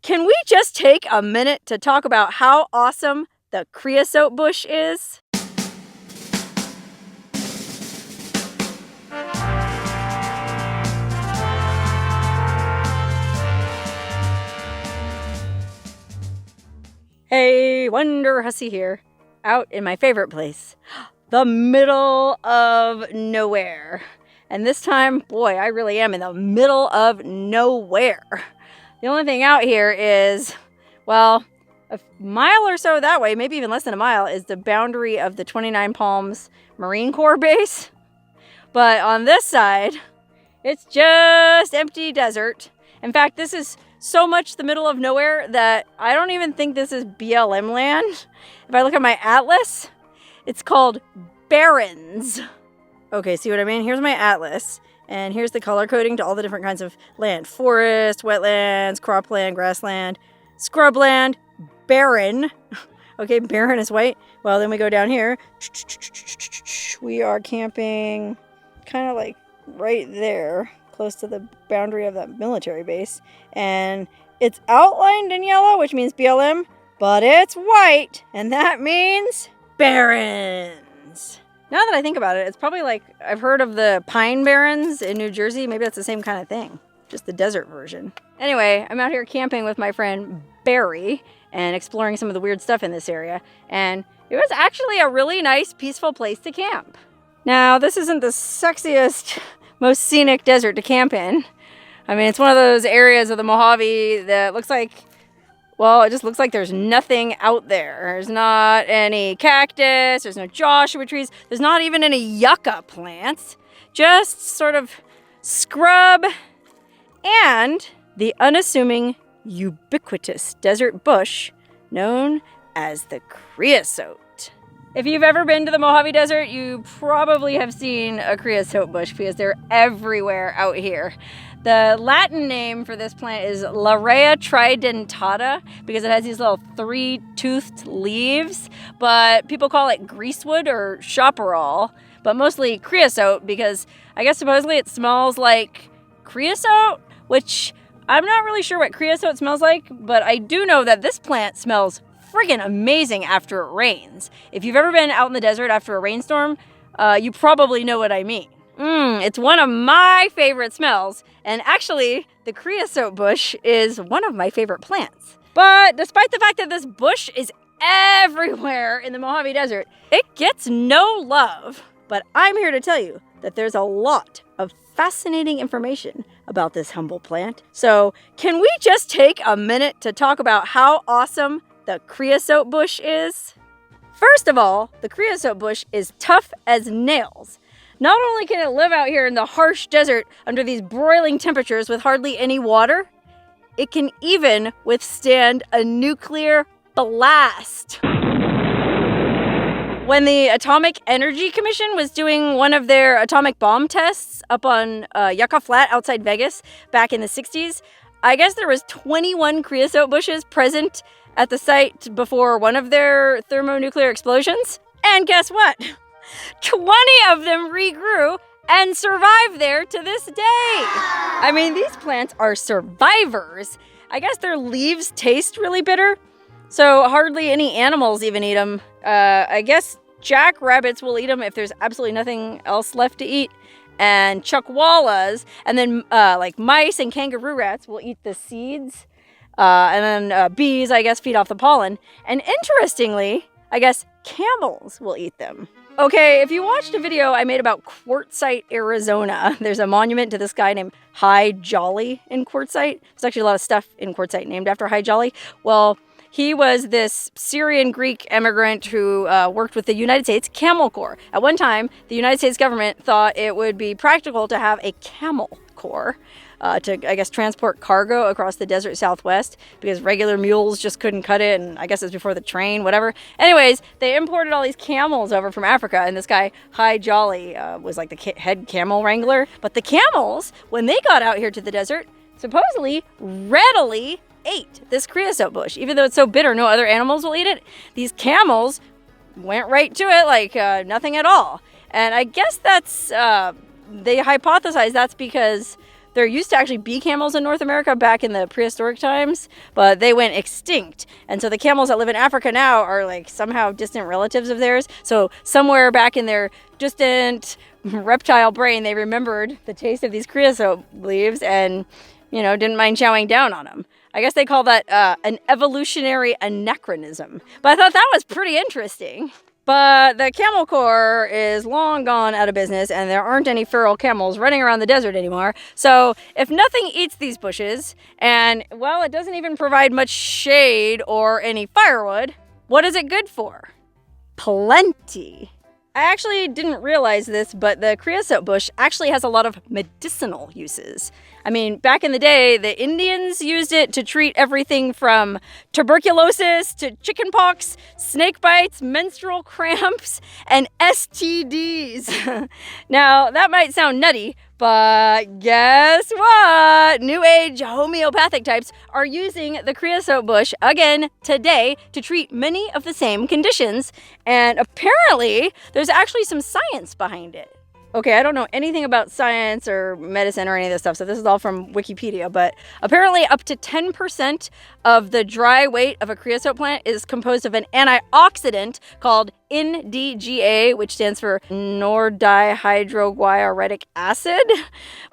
can we just take a minute to talk about how awesome the creosote bush is? Hey, Wonderhussy here, out in my favorite place, the middle of nowhere. And this time, boy, I really am in the middle of nowhere. The only thing out here is, well, a mile or so that way, maybe even less than a mile, is the boundary of the 29 Palms Marine Corps base. But on this side, it's just empty desert. In fact, this is so much the middle of nowhere that I don't even think this is BLM land. If I look at my atlas, it's called barrens. Okay, see what I mean? Here's my atlas, and here's the color coding to all the different kinds of land. Forest, wetlands, cropland, grassland, scrubland, barren. Okay, barren is white. Well, then we go down here. We are camping kind of like right there, close to the boundary of that military base, and it's outlined in yellow, which means BLM, but it's white, and that means barrens. Now that I think about it, it's probably like, I've heard of the pine barrens in New Jersey. Maybe that's the same kind of thing, just the desert version. Anyway, I'm out here camping with my friend Barry and exploring some of the weird stuff in this area, and it was actually a really nice, peaceful place to camp. Now, this isn't the sexiest, most scenic desert to camp in. I mean, it's one of those areas of the Mojave that looks like, well, it just looks like there's nothing out there. There's not any cactus, there's no Joshua trees, there's not even any yucca plants, just sort of scrub and the unassuming ubiquitous desert bush known as the creosote. If you've ever been to the Mojave Desert, you probably have seen a creosote bush because they're everywhere out here. The Latin name for this plant is Larrea tridentata because it has these little three-toothed leaves, but people call it greasewood or chaparral, but mostly creosote because I guess supposedly it smells like creosote, which I'm not really sure what creosote smells like, but I do know that this plant smells friggin' amazing after it rains. If you've ever been out in the desert after a rainstorm, you probably know what I mean. It's one of my favorite smells, and actually, the creosote bush is one of my favorite plants. But despite the fact that this bush is everywhere in the Mojave Desert, it gets no love. But I'm here to tell you that there's a lot of fascinating information about this humble plant. So, can we just take a minute to talk about how awesome the creosote bush is? First of all, the creosote bush is tough as nails. Not only can it live out here in the harsh desert under these broiling temperatures with hardly any water, it can even withstand a nuclear blast. When the Atomic Energy Commission was doing one of their atomic bomb tests up on Yucca Flat outside Vegas back in the 60s, I guess there was 21 creosote bushes present at the site before one of their thermonuclear explosions. And guess what? 20 of them regrew and survive there to this day. I mean, these plants are survivors. I guess their leaves taste really bitter, so hardly any animals even eat them. I guess jackrabbits will eat them if there's absolutely nothing else left to eat, and chuckwallas, and then like mice and kangaroo rats will eat the seeds, and then bees, I guess, feed off the pollen. And interestingly, I guess camels will eat them. Okay, if you watched a video I made about Quartzsite, Arizona, there's a monument to this guy named High Jolly in Quartzsite. There's actually a lot of stuff in Quartzsite named after High Jolly. Well, he was this Syrian Greek immigrant who worked with the United States Camel Corps. At one time, the United States government thought it would be practical to have a camel corps to, I guess, transport cargo across the desert Southwest because regular mules just couldn't cut it, and I guess it was before the train, whatever. Anyways, they imported all these camels over from Africa, and this guy, High Jolly, was like the head camel wrangler. But the camels, when they got out here to the desert, supposedly readily ate this creosote bush. Even though it's so bitter, no other animals will eat it. These camels went right to it like nothing at all. And I guess that's, they hypothesize that's because There used to actually be camels in North America back in the prehistoric times, but they went extinct. And so the camels that live in Africa now are like somehow distant relatives of theirs. So somewhere back in their distant reptile brain, they remembered the taste of these creosote leaves and, you know, didn't mind chowing down on them. I guess they call that an evolutionary anachronism. But I thought that was pretty interesting. But the camel corps is long gone out of business, and there aren't any feral camels running around the desert anymore. So if nothing eats these bushes, and, well, it doesn't even provide much shade or any firewood, what is it good for? Plenty. I actually didn't realize this, but the creosote bush actually has a lot of medicinal uses. I mean, back in the day, the Indians used it to treat everything from tuberculosis to chickenpox, snake bites, menstrual cramps, and STDs. Now, that might sound nutty, but guess what? New age homeopathic types are using the creosote bush again today to treat many of the same conditions. And apparently, there's actually some science behind it. Okay, I don't know anything about science or medicine or any of this stuff, so this is all from Wikipedia, but apparently up to 10% of the dry weight of a creosote plant is composed of an antioxidant called NDGA, which stands for Nordihydroguairetic acid,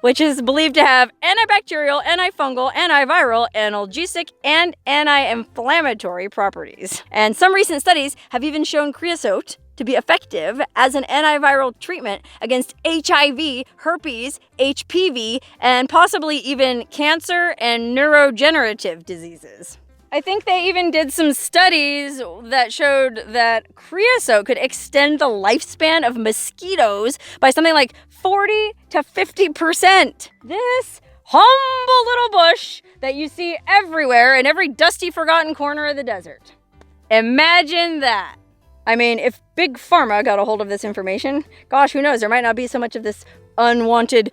which is believed to have antibacterial, antifungal, antiviral, analgesic, and anti-inflammatory properties. And some recent studies have even shown creosote to be effective as an antiviral treatment against HIV, herpes, HPV, and possibly even cancer and neurodegenerative diseases. I think they even did some studies that showed that creosote could extend the lifespan of mosquitoes by something like 40 to 50%. This humble little bush that you see everywhere in every dusty, forgotten corner of the desert. Imagine that. I mean, if Big Pharma got a hold of this information, gosh, who knows? There might not be so much of this unwanted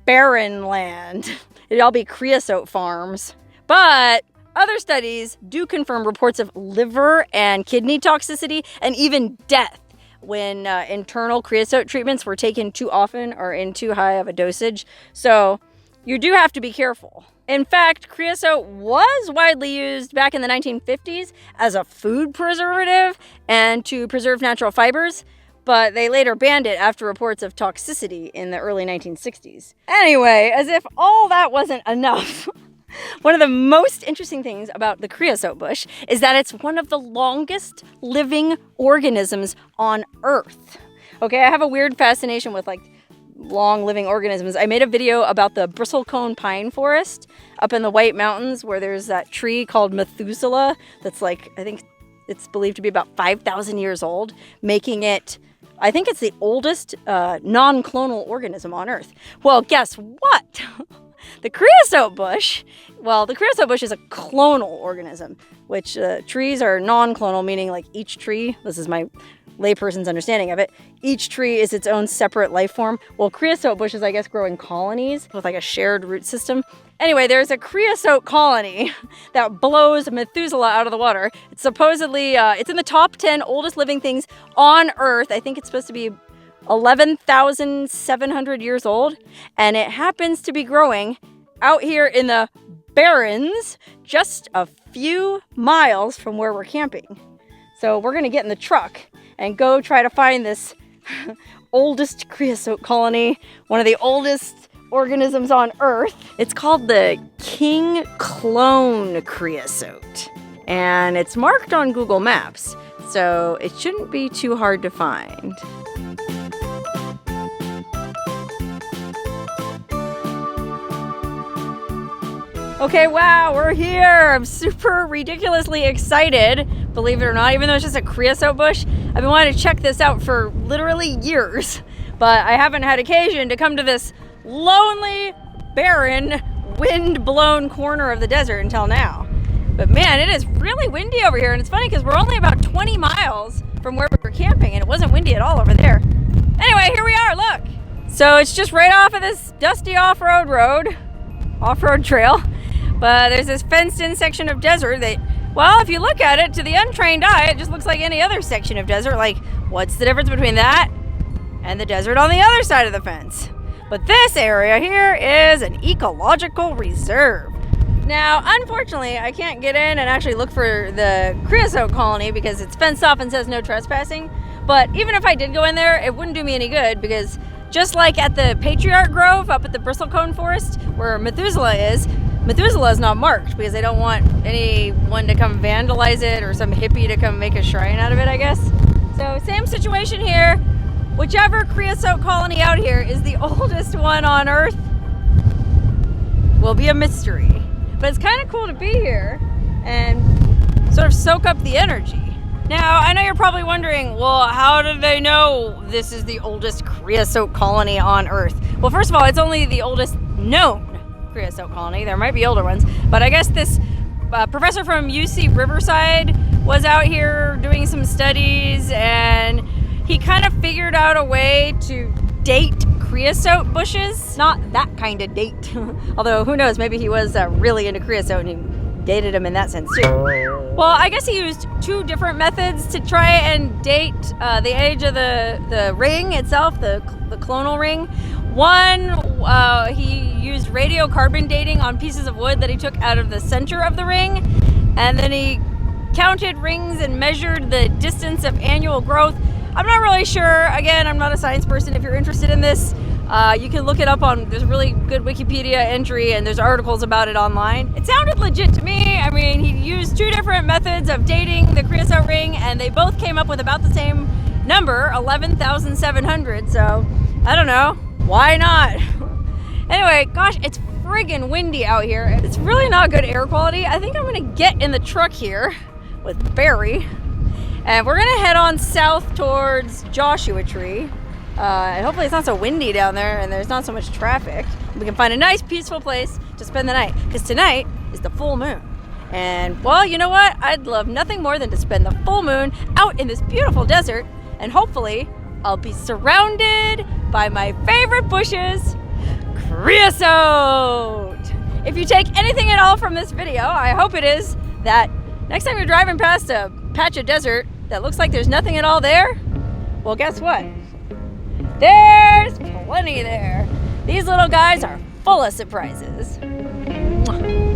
barren land. It'd all be creosote farms. But other studies do confirm reports of liver and kidney toxicity and even death when internal creosote treatments were taken too often or in too high of a dosage. So you do have to be careful. In fact, creosote was widely used back in the 1950s as a food preservative and to preserve natural fibers, but they later banned it after reports of toxicity in the early 1960s. Anyway, as if all that wasn't enough, one of the most interesting things about the creosote bush is that it's one of the longest living organisms on Earth. Okay, I have a weird fascination with long living organisms. I made a video about the bristlecone pine forest up in the White Mountains where there's that tree called Methuselah that's I think it's believed to be about 5,000 years old, making it, I think it's the oldest non-clonal organism on Earth. Well, guess what? The creosote bush is a clonal organism, which trees are non-clonal, meaning each tree, this is my layperson's understanding of it, each tree is its own separate life form. Well, creosote bushes, I guess, grow in colonies with a shared root system. Anyway, there's a creosote colony that blows Methuselah out of the water. It's supposedly, it's in the top 10 oldest living things on Earth. I think it's supposed to be 11,700 years old, and it happens to be growing out here in the barrens just a few miles from where we're camping. So we're going to get in the truck and go try to find this oldest creosote colony, one of the oldest organisms on Earth. It's called the king clone creosote, and it's marked on Google Maps, so it shouldn't be too hard to find. Okay, wow, we're here. I'm super ridiculously excited, believe it or not, even though it's just a creosote bush. I've been wanting to check this out for literally years, but I haven't had occasion to come to this lonely, barren, wind-blown corner of the desert until now. But man, it is really windy over here, and it's funny because we're only about 20 miles from where we were camping, and it wasn't windy at all over there. Anyway, here we are, look. So it's just right off of this dusty off-road trail. But there's this fenced-in section of desert that, well, if you look at it, to the untrained eye, it just looks like any other section of desert. What's the difference between that and the desert on the other side of the fence? But this area here is an ecological reserve. Now, unfortunately, I can't get in and actually look for the creosote colony because it's fenced off and says no trespassing. But even if I did go in there, it wouldn't do me any good because just like at the Patriarch Grove up at the bristlecone forest where Methuselah is not marked because they don't want anyone to come vandalize it or some hippie to come make a shrine out of it, I guess. So same situation here. Whichever creosote colony out here is the oldest one on Earth will be a mystery. But it's kind of cool to be here and sort of soak up the energy. Now, I know you're probably wondering, well, how do they know this is the oldest creosote colony on Earth? Well, first of all, it's only the oldest known creosote colony. There might be older ones, but I guess this professor from UC Riverside was out here doing some studies and he kind of figured out a way to date creosote bushes. Not that kind of date. Although, who knows, maybe he was really into creosote and he dated them in that sense too. Well, I guess he used two different methods to try and date the age of the ring itself, the clonal ring. One, he used radiocarbon dating on pieces of wood that he took out of the center of the ring, and then he counted rings and measured the distance of annual growth. I'm not really sure. Again, I'm not a science person. If you're interested in this, you can look it up there's a really good Wikipedia entry and there's articles about it online. It sounded legit to me. I mean, he used two different methods of dating the creosote ring and they both came up with about the same number, 11,700. So, I don't know. Why not? Anyway, gosh, it's friggin' windy out here. It's really not good air quality. I think I'm gonna get in the truck here with Barry and we're gonna head on south towards Joshua Tree. And hopefully it's not so windy down there and there's not so much traffic. We can find a nice peaceful place to spend the night because tonight is the full moon. And well, you know what? I'd love nothing more than to spend the full moon out in this beautiful desert and hopefully I'll be surrounded by my favorite bushes, creosote. If you take anything at all from this video, I hope it is that next time you're driving past a patch of desert that looks like there's nothing at all there, well, guess what? There's plenty there. These little guys are full of surprises. Mwah.